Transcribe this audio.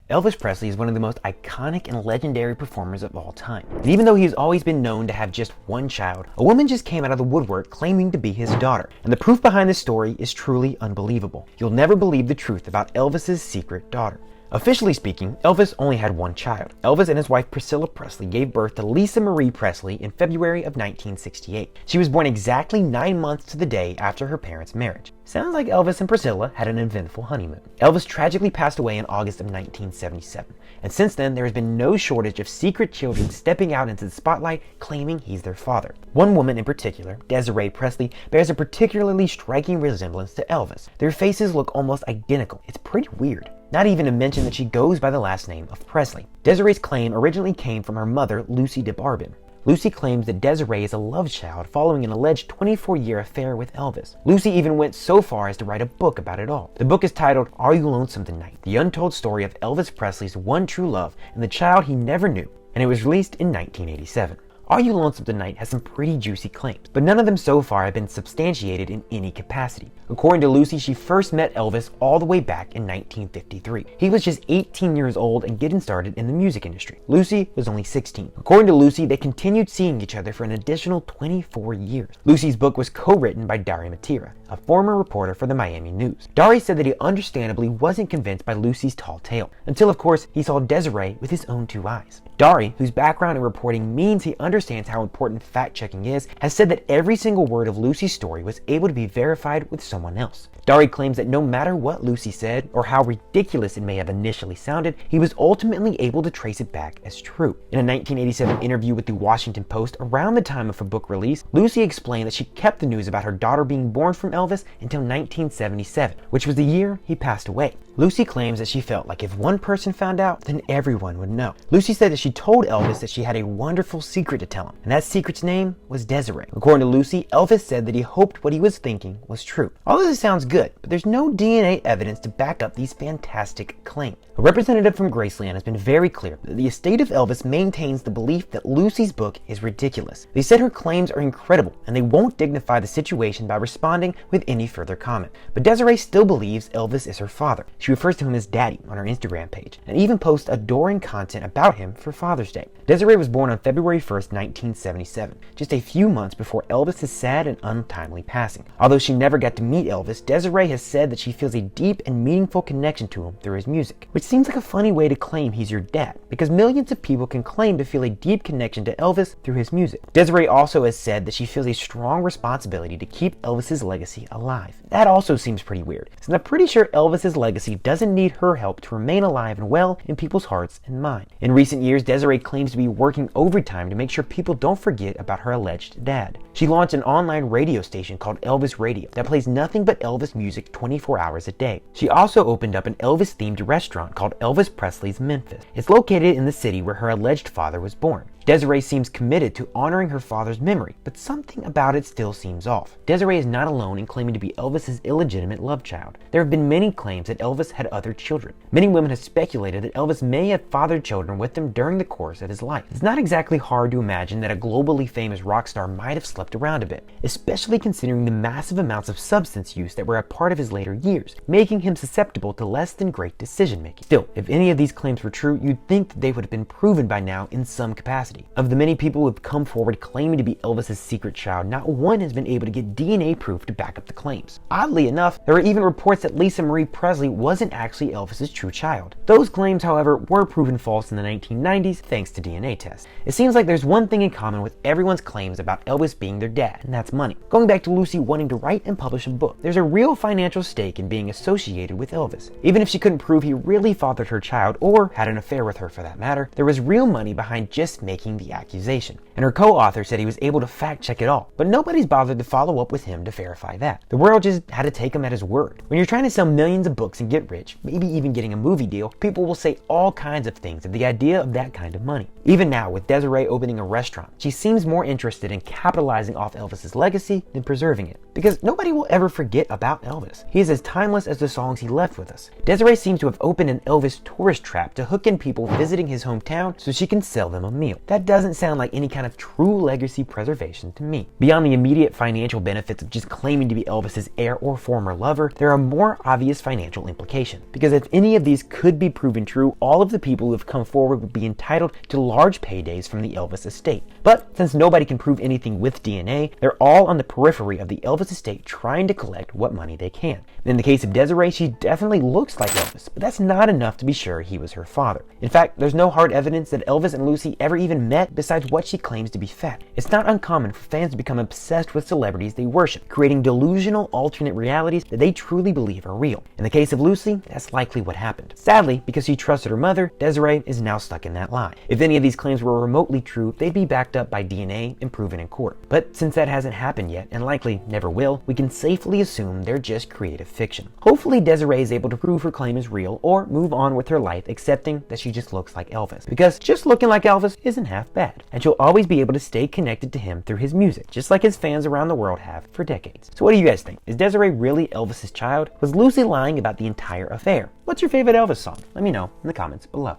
Elvis Presley is one of the most iconic and legendary performers of all time. And even though he has always been known to have just one child, a woman just came out of the woodwork claiming to be his daughter. And the proof behind this story is truly unbelievable. You'll never believe the truth about Elvis's secret daughter. Officially speaking, Elvis only had one child. Elvis and his wife Priscilla Presley gave birth to Lisa Marie Presley in February of 1968. She was born exactly 9 months to the day after her parents' marriage. Sounds like Elvis and Priscilla had an eventful honeymoon. Elvis tragically passed away in August of 1977, and since then there has been no shortage of secret children stepping out into the spotlight claiming he's their father. One woman in particular, Desiree Presley, bears a particularly striking resemblance to Elvis. Their faces look almost identical. It's pretty weird. Not even to mention that she goes by the last name of Presley. Desiree's claim originally came from her mother, Lucy DeBarbin. Lucy claims that Desiree is a love child following an alleged 24-year affair with Elvis. Lucy even went so far as to write a book about it all. The book is titled Are You Lonesome Tonight? The Untold Story of Elvis Presley's One True Love and the Child He Never Knew, and it was released in 1987. Are You Lonesome Tonight has some pretty juicy claims, but none of them so far have been substantiated in any capacity. According to Lucy, she first met Elvis all the way back in 1953. He was just 18 years old and getting started in the music industry. Lucy was only 16. According to Lucy, they continued seeing each other for an additional 24 years. Lucy's book was co-written by Dari Matera, a former reporter for the Miami News. Dari said that he understandably wasn't convinced by Lucy's tall tale, until of course he saw Desiree with his own two eyes. Dari, whose background in reporting means he understands how important fact-checking is, has said that every single word of Lucy's story was able to be verified with someone else. Dari claims that no matter what Lucy said, or how ridiculous it may have initially sounded, he was ultimately able to trace it back as true. In a 1987 interview with the Washington Post around the time of her book release, Lucy explained that she kept the news about her daughter being born from Elvis until 1977, which was the year he passed away. Lucy claims that she felt like if one person found out, then everyone would know. Lucy said that she told Elvis that she had a wonderful secret to tell him, and that secret's name was Desiree. According to Lucy, Elvis said that he hoped what he was thinking was true. All of this sounds good, but there's no DNA evidence to back up these fantastic claims. A representative from Graceland has been very clear that the estate of Elvis maintains the belief that Lucy's book is ridiculous. They said her claims are incredible, and they won't dignify the situation by responding with any further comment. But Desiree still believes Elvis is her father. She refers to him as Daddy on her Instagram page, and even posts adoring content about him for Father's Day. Desiree was born on February 1st, 1977, just a few months before Elvis's sad and untimely passing. Although she never got to meet Elvis, Desiree has said that she feels a deep and meaningful connection to him through his music, which seems like a funny way to claim he's your dad, because millions of people can claim to feel a deep connection to Elvis through his music. Desiree also has said that she feels a strong responsibility to keep Elvis's legacy alive. That also seems pretty weird, since I'm pretty sure Elvis's legacy doesn't need her help to remain alive and well in people's hearts and minds. In recent years, Desiree claims to be working overtime to make sure people don't forget about her alleged dad. She launched an online radio station called Elvis Radio that plays nothing but Elvis music 24 hours a day. She also opened up an Elvis-themed restaurant called Elvis Presley's Memphis. It's located in the city where her alleged father was born. Desiree seems committed to honoring her father's memory, but something about it still seems off. Desiree is not alone in claiming to be Elvis's illegitimate love child. There have been many claims that Elvis had other children. Many women have speculated that Elvis may have fathered children with him during the course of his life. It's not exactly hard to imagine that a globally famous rock star might have slept around a bit, especially considering the massive amounts of substance use that were a part of his later years, making him susceptible to less than great decision making. Still, if any of these claims were true, you'd think that they would have been proven by now in some capacity. Of the many people who have come forward claiming to be Elvis's secret child, not one has been able to get DNA proof to back up the claims. Oddly enough, there are even reports that Lisa Marie Presley wasn't actually Elvis's true child. Those claims, however, were proven false in the 1990s thanks to DNA tests. It seems like there's one thing in common with everyone's claims about Elvis being their dad, and that's money. Going back to Lucy wanting to write and publish a book, there's a real financial stake in being associated with Elvis. Even if she couldn't prove he really fathered her child, or had an affair with her for that matter, there was real money behind just making the accusation. And her co-author said he was able to fact check it all, but nobody's bothered to follow up with him to verify that. The world just had to take him at his word. When you're trying to sell millions of books and get rich, maybe even getting a movie deal, people will say all kinds of things at the idea of that kind of money. Even now, with Desiree opening a restaurant, she seems more interested in capitalizing capitalizing off Elvis's legacy than preserving it. Because nobody will ever forget about Elvis. He is as timeless as the songs he left with us. Desiree seems to have opened an Elvis tourist trap to hook in people visiting his hometown so she can sell them a meal. That doesn't sound like any kind of true legacy preservation to me. Beyond the immediate financial benefits of just claiming to be Elvis's heir or former lover, there are more obvious financial implications. Because if any of these could be proven true, all of the people who have come forward would be entitled to large paydays from the Elvis estate. But since nobody can prove anything with DNA, they're all on the periphery of the Elvis estate trying to collect what money they can. In the case of Desiree, she definitely looks like Elvis, but that's not enough to be sure he was her father. In fact, there's no hard evidence that Elvis and Lucy ever even met besides what she claims to be fat. It's not uncommon for fans to become obsessed with celebrities they worship, creating delusional alternate realities that they truly believe are real. In the case of Lucy, that's likely what happened. Sadly, because she trusted her mother, Desiree is now stuck in that lie. If any of these claims were remotely true, they'd be backed up by DNA and proven in court. But since that hasn't happened yet, and likely never will, we can safely assume they're just creative fiction. Hopefully Desiree is able to prove her claim is real or move on with her life accepting that she just looks like Elvis. Because just looking like Elvis isn't half bad. And she'll always be able to stay connected to him through his music, just like his fans around the world have for decades. So what do you guys think? Is Desiree really Elvis's child? Was Lucy lying about the entire affair? What's your favorite Elvis song? Let me know in the comments below.